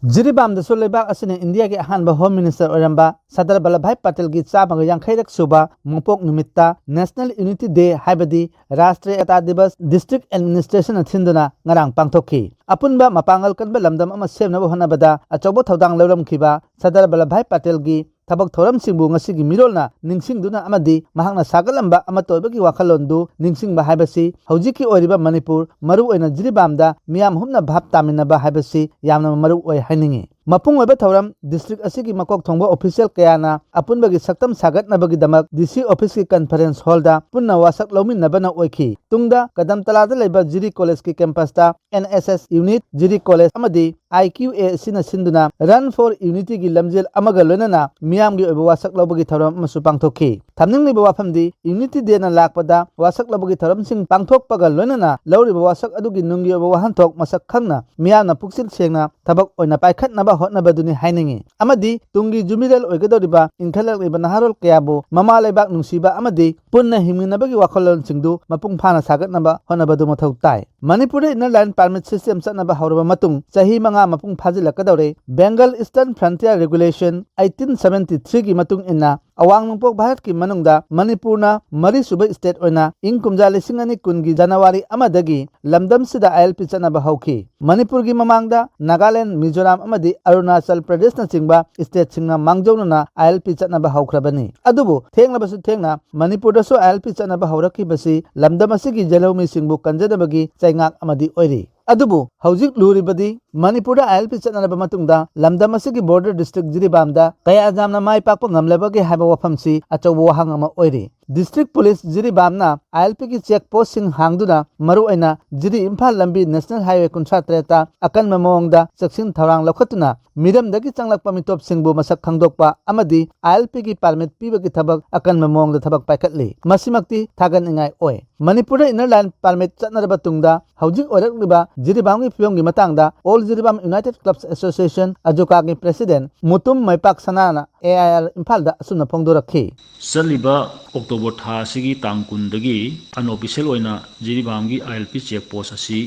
ꯖꯤꯔꯤꯕꯥꯝꯗꯁꯨ ꯂꯩꯕꯥꯛ ꯑꯁꯤꯅ ꯏꯟꯗꯤꯌꯥꯒꯤ ꯑꯍꯥꯟꯕ ꯍꯣꯝ ꯃꯤꯅꯤꯁꯇꯔ ꯑꯣꯏꯔꯝꯕ ꯁꯔꯗꯥꯔ ꯚꯜꯂꯚꯚꯥꯏ ꯄꯇꯦꯜꯒꯤ 150ꯔꯛ ꯁꯨꯕ ꯃꯄꯣꯛ ꯅꯨꯃꯤꯠꯇ ꯅꯦꯁꯅꯦꯜ ꯌꯨꯅꯤꯇꯤ ꯗꯦ ꯍꯥꯏꯕꯗꯤ ꯔꯥꯁꯇ꯭रीय एकता दिवस डिस्ट्रिक्ट एडमिनिस्ट्रेशन थिंदुना ngarang pangthokki अपुनबा मपांगल कनबा लमदम अमा सेमनबा होनबदा अचौबा थौदांग लौरमखिबा सरदार वल्लभभाई पटेलगी थबक थौरमसिंगबु ngasiगी मिरोलना निंगसिंगदुना अमदि महंगना सागलंबा अमा तोयबगी वाखलोंदु निंगसिंगबा हाइबसि हौजिकी ओइरिबा मणिपुर मरु ओइना जिरिबामदा मियाम हुमना भाप तामिनबा हाइबसि यामना मरु ओइ हाइनिंगी मपुंग ओइबा थौरम डिस्ट्रिक्ट असिगी मकोक थोंबा ऑफिशियल कयाना अपुनबगी सक्तम सागतनबगी दमक डीसी ऑफिस की कॉन्फ्रेंस हॉल दा पुन्ना वासक लौमिनबना ओइखी तुंगदा कदम तलादा लेबा जिरी कॉलेज की कैंपस दा एनएसएस यूनिट जिरी कॉलेज अमदी IQA सिना सिंदुना रन फॉर यूनिटी की लमजेल अमगा लोनना मियाम गी ओइबा वासक लौबगी थौरम अमसु पांगथोखी थमनिंगलिबा वाफमदी यूनिटी डे ना लाकपदा वासक लौबगी थौरम सिंग पांगथोकपगा लोनना लौरिबा वासक अदुगी नुंगी ओइबा वाहनथोक मसक खंगना मियामना पुक्सिल सेंगना थबक ओइना पाइखतनबा होटनबदुनि हाइनिंगी अमदी तुंगी जुमिरल ओइगदोरिबा इनखलकलिबा नहारोल कयाबु ममा लेबाक नुंसीबा अमदी पुन्ना हिमिनबगी वाखलोन सिंगदु मपुंग फाना सागतनबा होनबदु मथौ ताइ Manipur inner line permit system चतनबा हौरबा मतुंग चही मंगा मपुंग फाजिलकदौरे बेंगल ईस्टर्न फ्रंटियर रेगुलेशन 1873 की मतुंग इन्ना अवांग नोंपोक भारत की मनुंगदा मणिपुरना मरी सुबा स्टेट ओइना इंग कुमजा लिसिंग अनि कुनगी जनवरी अमदगी लमदम सिदा ILP चतनबा हौखी मणिपुर की ममांगदा नागालैंड मिजोराम अमदी अरुणाचल प्रदेश न चिंगबा स्टेट सिंगना मांगजौना ILP चतनबा हौख्रबनी अदुबु थेंगलबसु थेंगना मणिपुरदसु ILP चतनबा हौरखिबसि लमदम असिगी जलौमी सिंगबु कंजदबगी चाइंगाक अमदी ओइरी अदुबु हौजिक लुरिबदी मणिपुर ILP चतनबा मतुंगदा लमदम असिगी बॉर्डर डिस्ट्रिक्ट जिरिबामदा कया जामना माइ पाकपा ngamlabagi haiba wafamsi achaubo wahang ama oiri district police जिरिबामना ILP की चेक पोस्ट सिंग हांगदुना मरु ओइना जिरि इम्फाल लंबी नेशनल हाईवे 63 अकन ममोंगदा चक्सिन थौरांग लखतुना मिरमदगी चंगलकपा मिटोप सिंगबु मसक खंगदोकपा अमदी ILP की परमिट पीबगी थबक अकन ममोंगदा थबक पाइखतली मसिमक्ति थागनइंगाइ ओइ मणिपुर इनर लाइन परमिट चतनरबा तुंगदा हौजिक ओरकलिबा जिरिबामगी फियोंगी मतंगदा all Jiribam united clubs association अजोकागी प्रेसिडेंट मुतुम मैपाक सनाना AIR इम्फाल दा असुना फोंगदोरखी चलिबा अक्टोबर था सिगी तांग कुंदगी अनऑफिशियल ओइना जिरिबामगी ILP चेक पोस्ट असी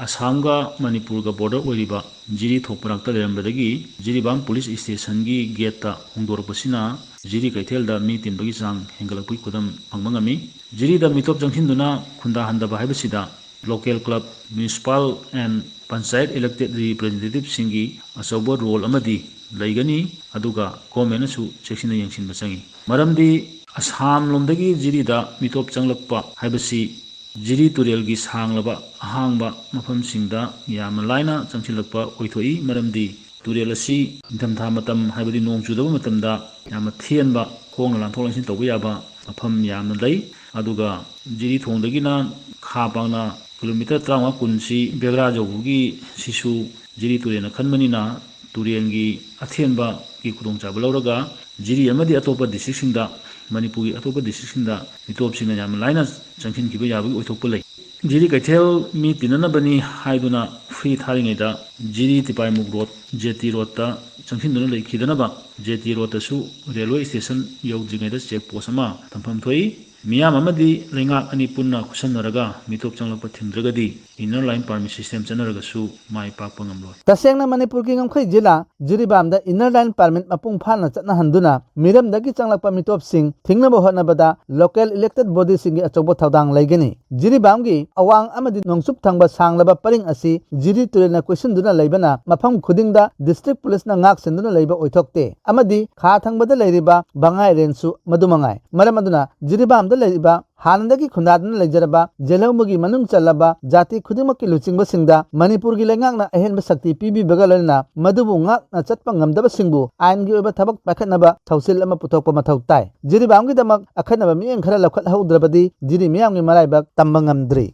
असमगा मणिपुर का बॉर्डर ओइरिबा जिरि थोपराक्ता लेरमबदगी जिरिबाम पुलिस स्टेशन की गेट होंदोरपसिना जिरि कैथेलदा मी तिनबगी चांग हेंगलकपी खुदम फंगमंगमी जिरिदा मिटोप जंगसिनदुना खुंदा हंदबा हाइबसिदा local club municipal and panchayat elected representative सिंगी अचौबा रोल अमदी लैगनी अदुगा गवर्नमेंटसु चेक्सिना यंगसिनबा चंगी मरमदी असम लोमदगी जिरिदा मिटोप चंगलकपा हाइबसी जिरि तुरेल की सांगलबा अहांगबा मफमसिंगदा यामना लाइना चंगसिलकपा ओइथोई मरमदी तुरेल असि निथमथा मतम हाइबदी नोंग चुदबा मतमदा यामना थियनबा खोंगना लांथोक लांसिन तौबा याबा मफम यामना लई अदुगा जिरि थोंगदगिना खा पांगना किलोमीटर 30 कुनसी बेगरा जौबुगी सिसु जिरि तुरेना खनमनिना तुरेंगी अथेनबा की खुदोंचाबा लौरगा जिरि अमदी अतोपा डिस्ट्रिक्टसिंगदा मणिपुर की अतोपा डिस्ट्रिक्टसिंगदा मिटोपसिंगना यामना लाइना चंगसिनखिबा याबगी ओइथोकपा लई जिरि कैथेल मी तिननबनी हाइदुना फ्री थारिङैदा जिरि तिपाइमुक रोड जेटी रोडता चंगसिनदुना लैखिदनबा जेटी रोडतसु रेलवे स्टेशन यौद्रिङैदा चेक पोस्ट अमा थम्फम थोई मियाम अमदी लेंगाक अनि पुन्ना खुसनरगा मिटोप चंगलकपा थिंद्रगदी इनर लाइन परमिट सिस्टम चनरगसु माइ पाकपा ngamloi तसेंगना मणिपुर की ngमखै जिला जिरिबामदा इनर लाइन परमिट मपुंग फाना चतना हंदुना मिरमदगी चंगलकपा मिटोप सिंग थिंगनबो होनबदा लोकल इलेक्टेड बॉडी सिंगी अचौबो थौदांग लैगनी जिरिबामगी अवांग अमदी नोंसुप थांबा सांगलबा परिंग असि जिरि तुरेना क्वेश्चनदुना लैबना मफम खुदिंगदा डिस्ट्रिक्ट पुलिस ना ngak सिंदुना लैबा ओइथोकते अमदी खा थांबदा लैरिबा बंगाई रेंसु मदुमंगाई मरमदुना जिरिबाम लैरिबा हानदगी खुंदादना लैजरबा जेलौमगी मनुंग चलबा जाति खुदिमकी लुचिंगबा सिंगदा मणिपुर की लेंगाकना अहेनबा शक्ति पीबी बगलना मदुबु ngakना चटपा ngamdaba सिंगबु आइनगी ओइबा थबक पाखनबा थौसिल अमा पुथोकपा मथौ ताइ जिरिबामगी दमक अखनबा मियें खरा लखत हौद्रबदी जिरि मियामगी मराइबक तंबा ngamdri।